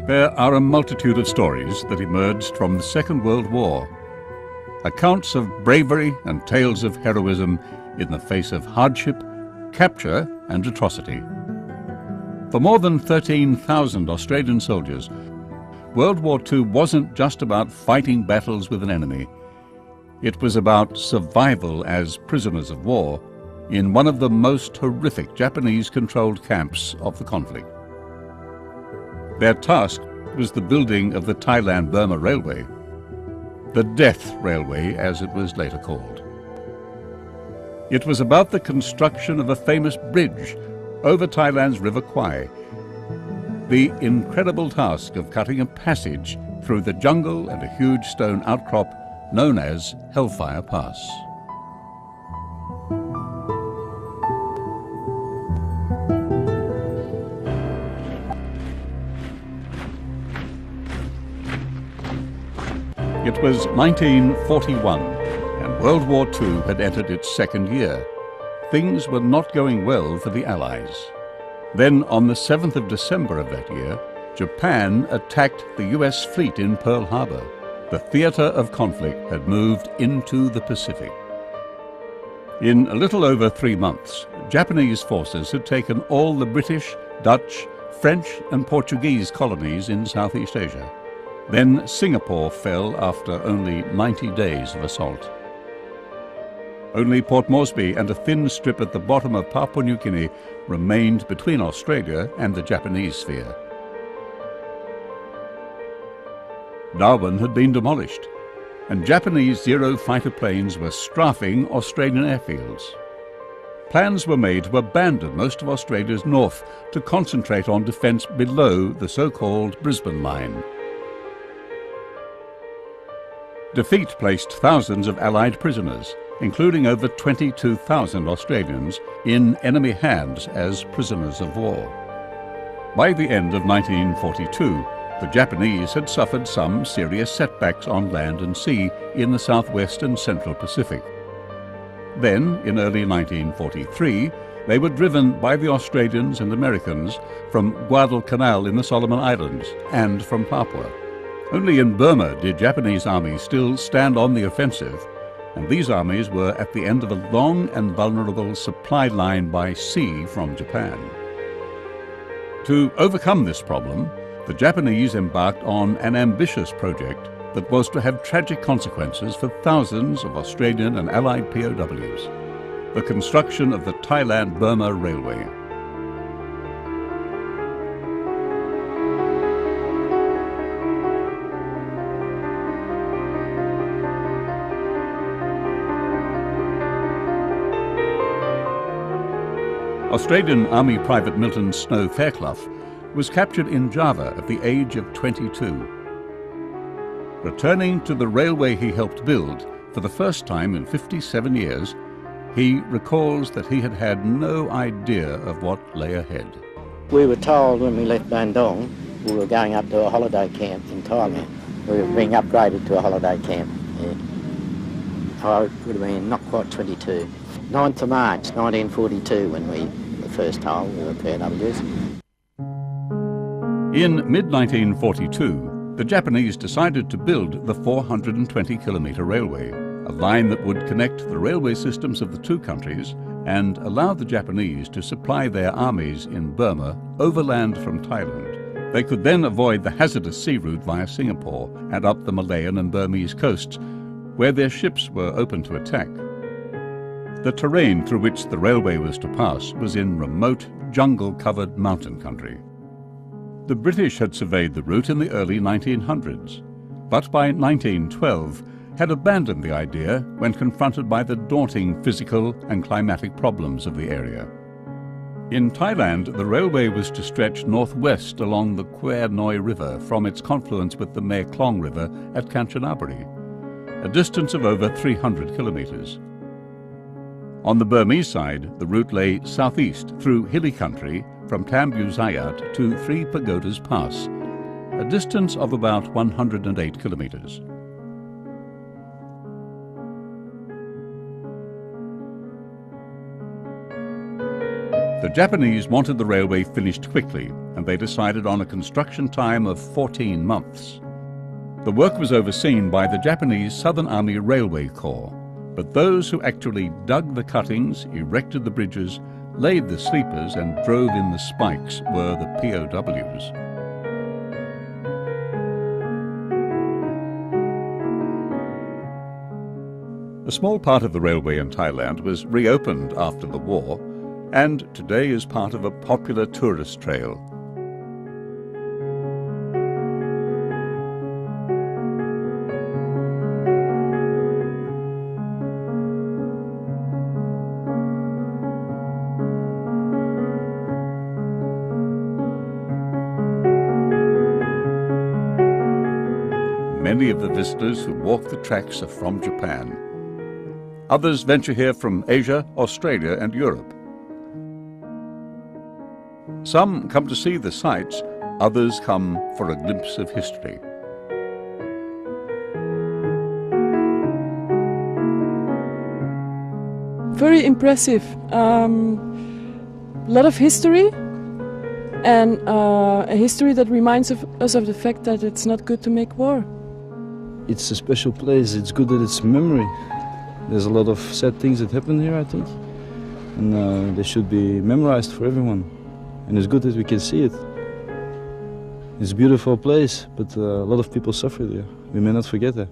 There are a multitude of stories that emerged from the Second World War. Accounts of bravery and tales of heroism in the face of hardship, capture and atrocity. For more than 13,000 Australian soldiers, World War II wasn't just about fighting battles with an enemy. It was about survival as prisoners of war in one of the most horrific Japanese-controlled camps of the conflict. Their task was the building of the Thailand-Burma Railway, the Death Railway as it was later called. It was about the construction of a famous bridge over Thailand's River Kwai, the incredible task of cutting a passage through the jungle and a huge stone outcrop known as Hellfire Pass. It was 1941, and World War II had entered its second year. Things were not going well for the Allies. Then, on the 7th of December of that year, Japan attacked the US fleet in Pearl Harbor. The theater of conflict had moved into the Pacific. In a little over 3 months, Japanese forces had taken all the British, Dutch, French and Portuguese colonies in Southeast Asia. Then Singapore fell after only 90 days of assault. Only Port Moresby and a thin strip at the bottom of Papua New Guinea remained between Australia and the Japanese sphere. Darwin had been demolished, and Japanese Zero fighter planes were strafing Australian airfields. Plans were made to abandon most of Australia's north to concentrate on defence below the so-called Brisbane Line. Defeat placed thousands of Allied prisoners, including over 22,000 Australians, in enemy hands as prisoners of war. By the end of 1942, the Japanese had suffered some serious setbacks on land and sea in the southwest and central Pacific. Then, in early 1943, they were driven by the Australians and Americans from Guadalcanal in the Solomon Islands and from Papua. Only in Burma did Japanese armies still stand on the offensive, and these armies were at the end of a long and vulnerable supply line by sea from Japan. To overcome this problem, the Japanese embarked on an ambitious project that was to have tragic consequences for thousands of Australian and Allied POWs: the construction of the Thailand-Burma Railway. Australian Army Private Milton Snow Fairclough was captured in Java at the age of 22. Returning to the railway he helped build for the first time in 57 years, he recalls that he had had no idea of what lay ahead. We were told when we left Bandung we were going up to a holiday camp in Thailand. We were being upgraded to a holiday camp. Yeah. I would have been not quite 22. 9th of March 1942 when we were first told we were POWs. In mid-1942, the Japanese decided to build the 420-kilometre railway, a line that would connect the railway systems of the two countries and allow the Japanese to supply their armies in Burma overland from Thailand. They could then avoid the hazardous sea route via Singapore and up the Malayan and Burmese coasts, where their ships were open to attack. The terrain through which the railway was to pass was in remote, jungle-covered mountain country. The British had surveyed the route in the early 1900s, but by 1912 had abandoned the idea when confronted by the daunting physical and climatic problems of the area. In Thailand, the railway was to stretch northwest along the Khwer Noi River from its confluence with the Mae Klong River at Kanchanaburi, a distance of over 300 kilometres. On the Burmese side, the route lay southeast through hilly country from Tambu Zayat to Three Pagodas Pass, a distance of about 108 kilometres. The The Japanese wanted the railway finished quickly, and they decided on a construction time of 14 months. The work was overseen by the Japanese Southern Army Railway Corps, but those who actually dug the cuttings, erected the bridges, laid the sleepers and drove in the spikes were the POWs. A small part of the railway in Thailand was reopened after the war, and today is part of a popular tourist trail. Many of the visitors who walk the tracks are from Japan. Others venture here from Asia, Australia and Europe. Some come to see the sights, others come for a glimpse of history. Very impressive. A lot of history, and a history that reminds us of the fact that it's not good to make war. It's a special place. It's good that it's memory. There's a lot of sad things that happen here, I think, and they should be memorized for everyone. And it's good that we can see it. It's a beautiful place, but a lot of people suffer there. We may not forget that.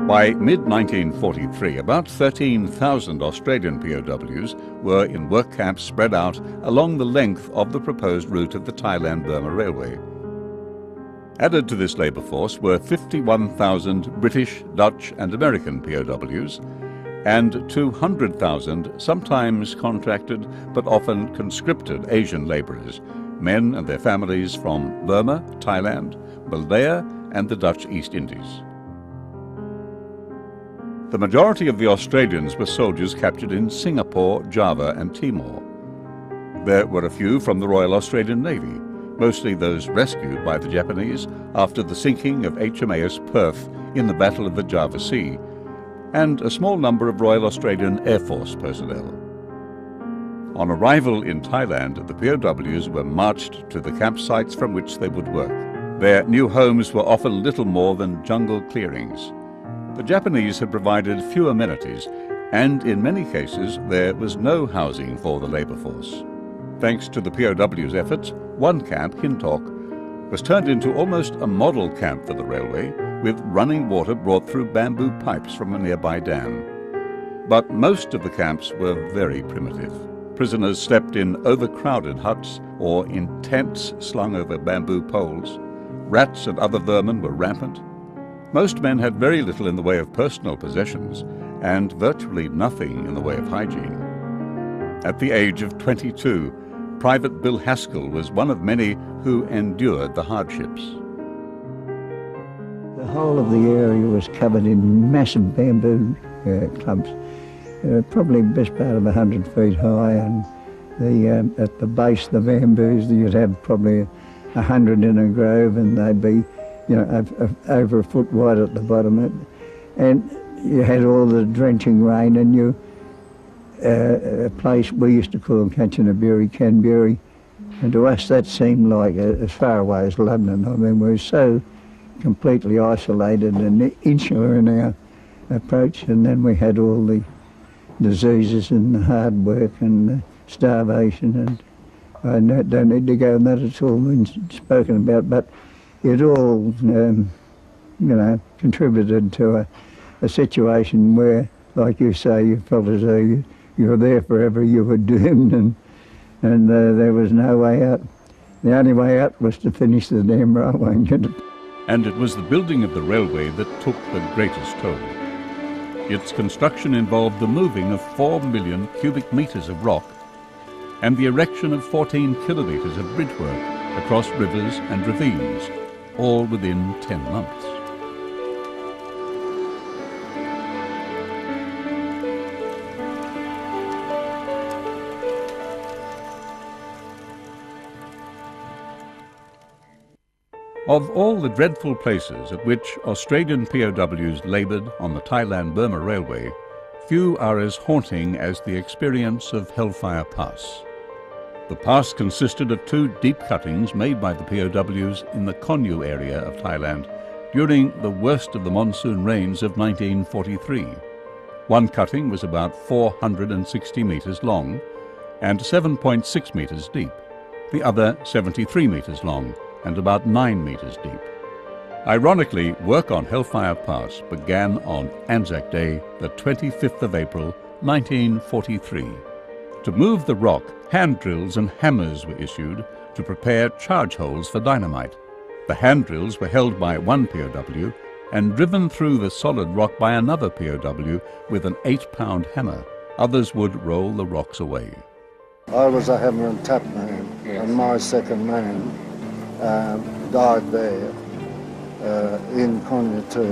By mid-1943, about 13,000 Australian POWs were in work camps spread out along the length of the proposed route of the Thailand-Burma Railway. Added to this labour force were 51,000 British, Dutch and American POWs and 200,000 sometimes contracted but often conscripted Asian labourers, men and their families from Burma, Thailand, Malaya and the Dutch East Indies. The majority of the Australians were soldiers captured in Singapore, Java and Timor. There were a few from the Royal Australian Navy, mostly those rescued by the Japanese after the sinking of HMAS Perth in the Battle of the Java Sea, and a small number of Royal Australian Air Force personnel. On arrival in Thailand, the POWs were marched to the campsites from which they would work. Their new homes were often little more than jungle clearings. The Japanese had provided few amenities, and in many cases there was no housing for the labour force. Thanks to the POWs' efforts, one camp, Hintok, was turned into almost a model camp for the railway, with running water brought through bamboo pipes from a nearby dam. But most of the camps were very primitive. Prisoners slept in overcrowded huts or in tents slung over bamboo poles. Rats and other vermin were rampant. Most men had very little in the way of personal possessions and virtually nothing in the way of hygiene. At the age of 22, Private Bill Haskell was one of many who endured the hardships. The whole of the area was covered in massive bamboo clumps, probably best part of 100 feet high, and at the base of the bamboos you'd have probably 100 in a grove, and they'd be, you know, over a foot wide at the bottom. And you had all the drenching rain, and a place we used to call Canberry, and to us that seemed like as far away as London. I mean, we were so completely isolated and insular in our approach, and then we had all the diseases and the hard work and the starvation, and I don't need to go on that, it's all been spoken about, but it all, contributed to a situation where, like you say, you felt as though you were there forever, you were doomed, and there was no way out. The only way out was to finish the damn railway and get it. And it was the building of the railway that took the greatest toll. Its construction involved the moving of 4 million cubic metres of rock and the erection of 14 kilometres of bridgework across rivers and ravines, all within 10 months. Of all the dreadful places at which Australian POWs laboured on the Thailand-Burma Railway, few are as haunting as the experience of Hellfire Pass. The pass consisted of 2 deep cuttings made by the POWs in the Konyu area of Thailand during the worst of the monsoon rains of 1943. One cutting was about 460 metres long and 7.6 metres deep, the other 73 metres long and about 9 metres deep. Ironically, work on Hellfire Pass began on Anzac Day, the 25th of April, 1943. To move the rock, hand drills and hammers were issued to prepare charge holes for dynamite. The hand drills were held by one POW and driven through the solid rock by another POW with an 8-pound hammer. Others would roll the rocks away. I was a hammer and tap man, and my second man died there in Konyu 2,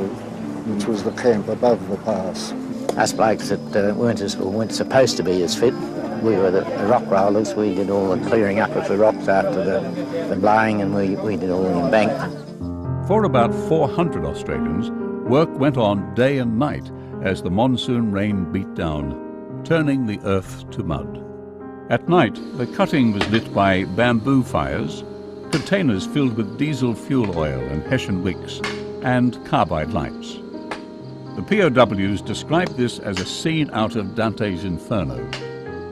which was the camp above the pass. Us blokes that weren't supposed to be as fit, we were the rock rollers. We did all the clearing up of the rocks after the blowing, and we did all the embankment. For about 400 Australians, work went on day and night as the monsoon rain beat down, turning the earth to mud. At night, the cutting was lit by bamboo fires, containers filled with diesel fuel oil and Hessian wicks, and carbide lights. The POWs described this as a scene out of Dante's Inferno.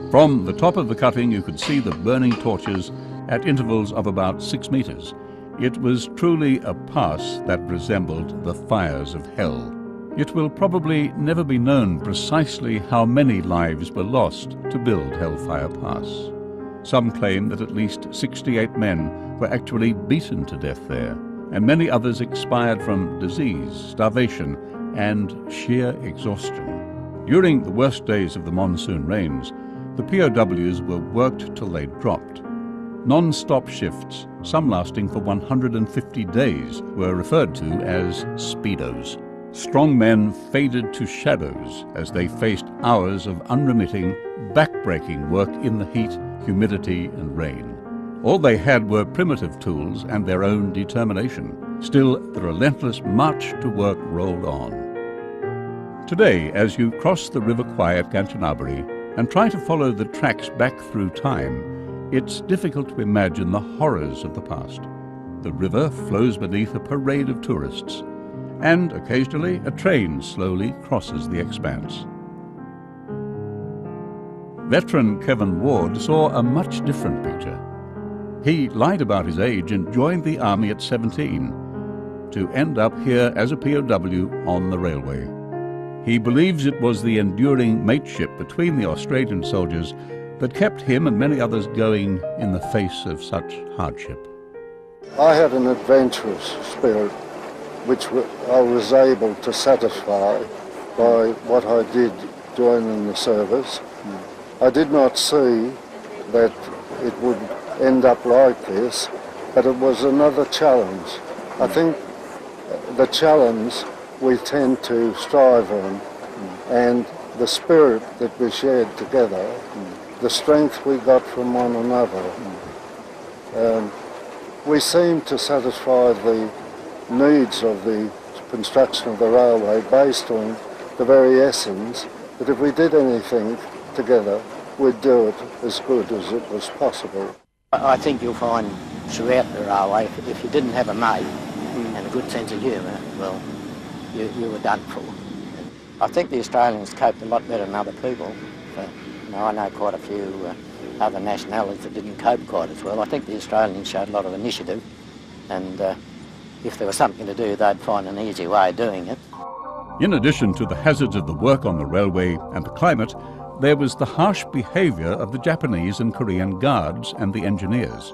From the top of the cutting, you could see the burning torches at intervals of about 6 metres. It was truly a pass that resembled the fires of hell. It will probably never be known precisely how many lives were lost to build Hellfire Pass. Some claim that at least 68 men were actually beaten to death there, and many others expired from disease, starvation, and sheer exhaustion. During the worst days of the monsoon rains, the POWs were worked till they dropped. Non-stop shifts, some lasting for 150 days, were referred to as speedos. Strong men faded to shadows as they faced hours of unremitting, back-breaking work in the heat, humidity and rain. All they had were primitive tools and their own determination. Still, the relentless march to work rolled on. Today, as you cross the River Kwai at Kanchanaburi and try to follow the tracks back through time, it's difficult to imagine the horrors of the past. The river flows beneath a parade of tourists, and occasionally a train slowly crosses the expanse. Veteran Kevin Ward saw a much different picture. He lied about his age and joined the army at 17 to end up here as a POW on the railway. He believes it was the enduring mateship between the Australian soldiers that kept him and many others going in the face of such hardship. I had an adventurous spirit which I was able to satisfy by what I did joining the service. I did not see that it would end up like this, but it was another challenge. I think the challenge we tend to strive on, and the spirit that we shared together, the strength we got from one another. We seem to satisfy the needs of the construction of the railway based on the very essence that if we did anything together, we'd do it as good as it was possible. I think you'll find throughout the railway, if you didn't have a mate and a good sense of humour, well, you were done for. I think the Australians coped a lot better than other people. But, I know quite a few other nationalities that didn't cope quite as well. I think the Australians showed a lot of initiative, and if there was something to do, they'd find an easy way of doing it. In addition to the hazards of the work on the railway and the climate, there was the harsh behaviour of the Japanese and Korean guards and the engineers.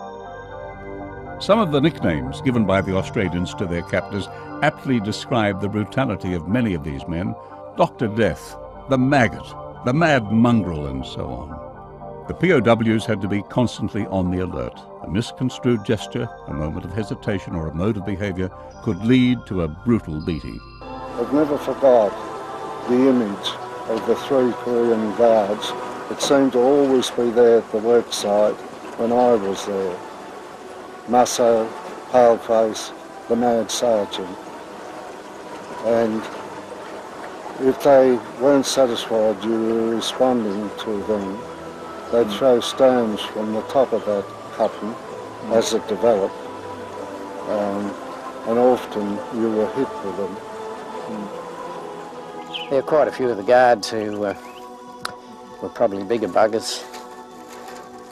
Some of the nicknames given by the Australians to their captors aptly describe the brutality of many of these men: Dr. Death, the Maggot, the Mad Mongrel, and so on. The POWs had to be constantly on the alert. A misconstrued gesture, a moment of hesitation, or a mode of behaviour could lead to a brutal beating. I've never forgot the image of the 3 Korean guards that seemed to always be there at the work site when I was there. Muscle, pale face, the mad sergeant, and if they weren't satisfied you were responding to them, they'd throw stones from the top of that cutting as it developed, and often you were hit with them. There are quite a few of the guards who were probably bigger buggers,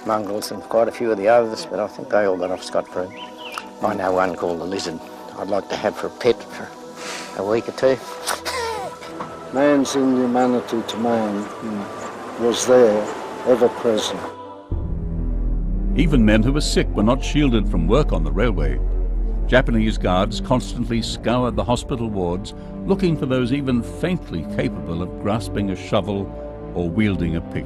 mongrels, and quite a few of the others, but I think they all got off scot-free. I know one called the Lizard I'd like to have for a pet for a week or two. Man's inhumanity to man was there, ever present. Even men who were sick were not shielded from work on the railway. Japanese guards constantly scoured the hospital wards, looking for those even faintly capable of grasping a shovel or wielding a pick.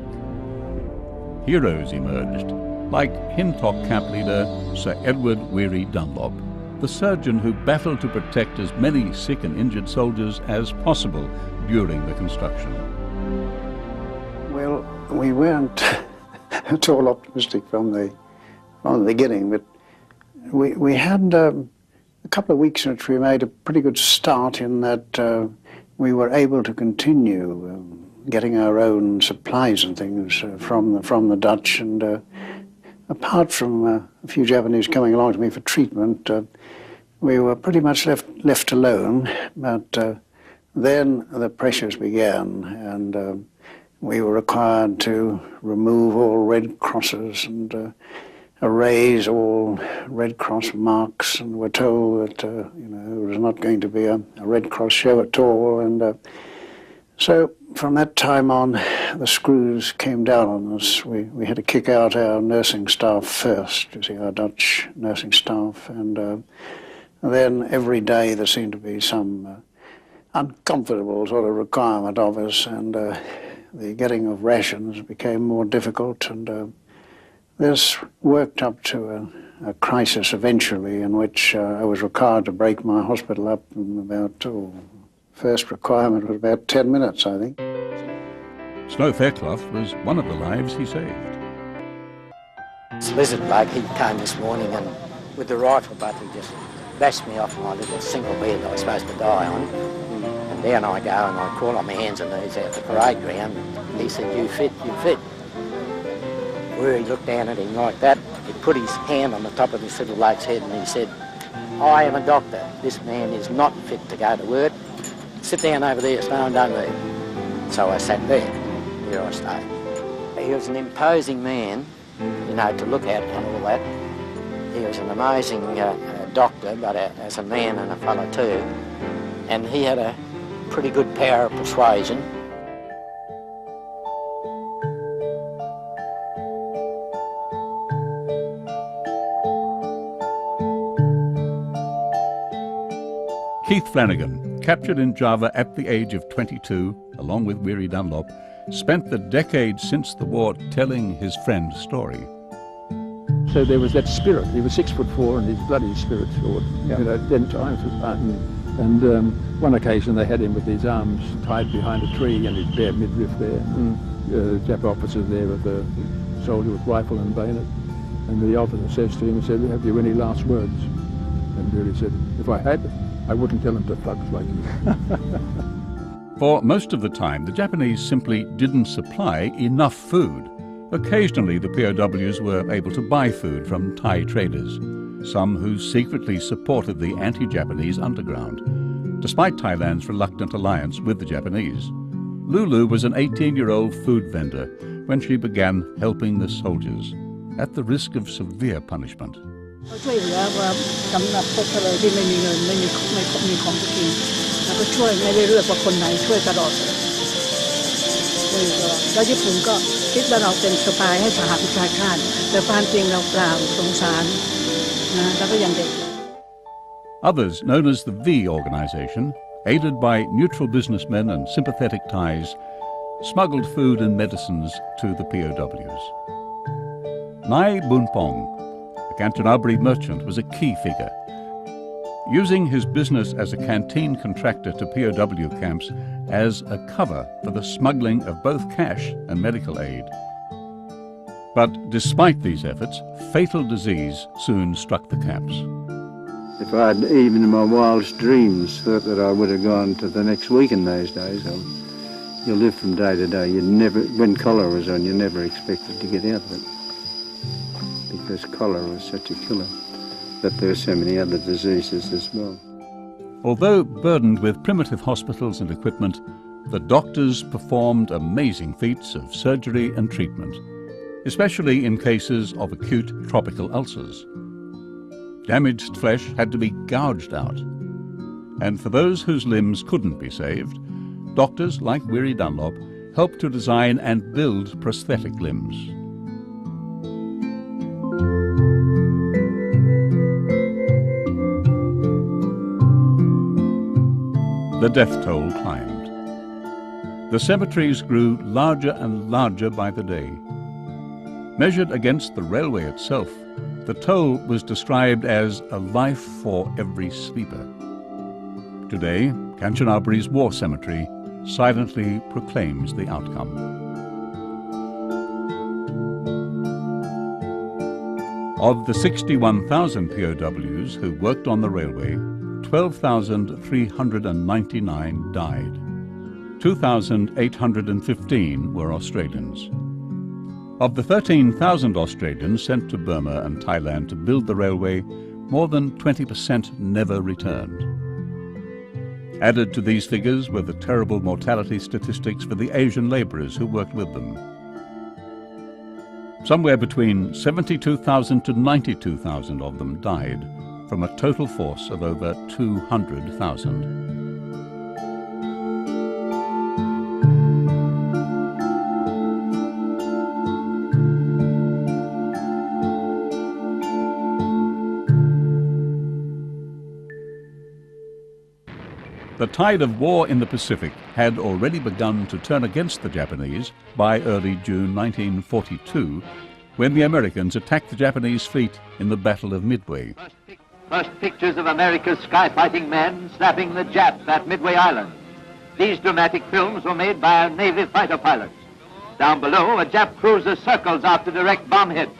Heroes emerged, like Hintock camp leader Sir Edward Weary Dunlop, the surgeon who battled to protect as many sick and injured soldiers as possible during the construction. Well, we weren't at all optimistic from the beginning, but we had a couple of weeks in which we made a pretty good start in that we were able to continue getting our own supplies and things from the Dutch, and apart from a few Japanese coming along to me for treatment, we were pretty much left alone. But then the pressures began, and we were required to remove all Red Crosses and erase all Red Cross marks, and were told that there was not going to be a Red Cross show at all. And so from that time on, the screws came down on us. We had to kick out our nursing staff first, you see, our Dutch nursing staff, and then every day there seemed to be some uncomfortable sort of requirement of us, and the getting of rations became more difficult, and this worked up to a crisis eventually, in which I was required to break my hospital up in about, first requirement was about 10 minutes, I think. Snow Fairclough was one of the lives he saved. This Lizard bloke, he came this morning and with the rifle butt he just bashed me off my little single bed I was supposed to die on. And down I go and I crawl on my hands and knees out the parade ground, and he said, "You fit, you fit." Where he looked down at him like that, he put his hand on the top of this little bloke's head and he said, "I am a doctor. This man is not fit to go to work. Sit down over there, Snow, and don't move." So I sat there. Here I stayed. He was an imposing man, to look at and all that. He was an amazing doctor, but as a man and a fellow too. And he had a pretty good power of persuasion. Keith Flanagan, captured in Java at the age of 22, along with Weary Dunlop, spent the decades since the war telling his friend's story. So there was that spirit. He was 6'4" and his bloody spirit short. Yeah. Then times was Spartan. And one occasion they had him with his arms tied behind a tree and his bare midriff there. Jap officer there with a soldier with rifle and bayonet. And the officer says to him, "Have you any last words?" And Weary said, "If I had, I wouldn't tell him to thugs like you." For most of the time, the Japanese simply didn't supply enough food. Occasionally, the POWs were able to buy food from Thai traders, some who secretly supported the anti-Japanese underground, despite Thailand's reluctant alliance with the Japanese. Lulu was an 18-year-old food vendor when she began helping the soldiers, at the risk of severe punishment. ช่วยเหลือว่าสำหรับพวกเราที่ไม่มีเงินไม่มีของจะกินแล้วก็ช่วยไม่ได้เลือกว่าคนไหนช่วยตลอดแล้วญี่ปุ่นก็คิดว่าเราเป็นสปายให้สหประชาชาติแต่ความจริงเราเปล่าสงสารนะแล้วก็ยังเด็ก Others, known as the V organization, aided by neutral businessmen and sympathetic ties, smuggled food and medicines to the POWs. Nai Bunpong, a Kanchanaburi merchant, was a key figure. Using his business as a canteen contractor to POW camps as a cover for the smuggling of both cash and medical aid. But despite these efforts, fatal disease soon struck the camps. If I'd even in my wildest dreams thought that I would have gone to the next week in those days, you live from day to day. You never, when cholera was on, you never expected to get out of it, because cholera was such a killer. But there were so many other diseases as well. Although burdened with primitive hospitals and equipment, the doctors performed amazing feats of surgery and treatment, especially in cases of acute tropical ulcers. Damaged flesh had to be gouged out. And for those whose limbs couldn't be saved, doctors like Weary Dunlop helped to design and build prosthetic limbs. The death toll climbed. The cemeteries grew larger and larger by the day. Measured against the railway itself, the toll was described as a life for every sleeper. Today, Kanchanaburi's war cemetery silently proclaims the outcome. Of the 61,000 POWs who worked on the railway, 12,399 died. 2,815 were Australians. Of the 13,000 Australians sent to Burma and Thailand to build the railway, more than 20% never returned. Added to these figures were the terrible mortality statistics for the Asian labourers who worked with them. Somewhere between 72,000 to 92,000 of them died, from a total force of over 200,000. The tide of war in the Pacific had already begun to turn against the Japanese by early June 1942, when the Americans attacked the Japanese fleet in the Battle of Midway. First pictures of America's sky-fighting men snapping the Japs at Midway Island. These dramatic films were made by our Navy fighter pilots. Down below, a Jap cruiser circles out to direct bomb hits.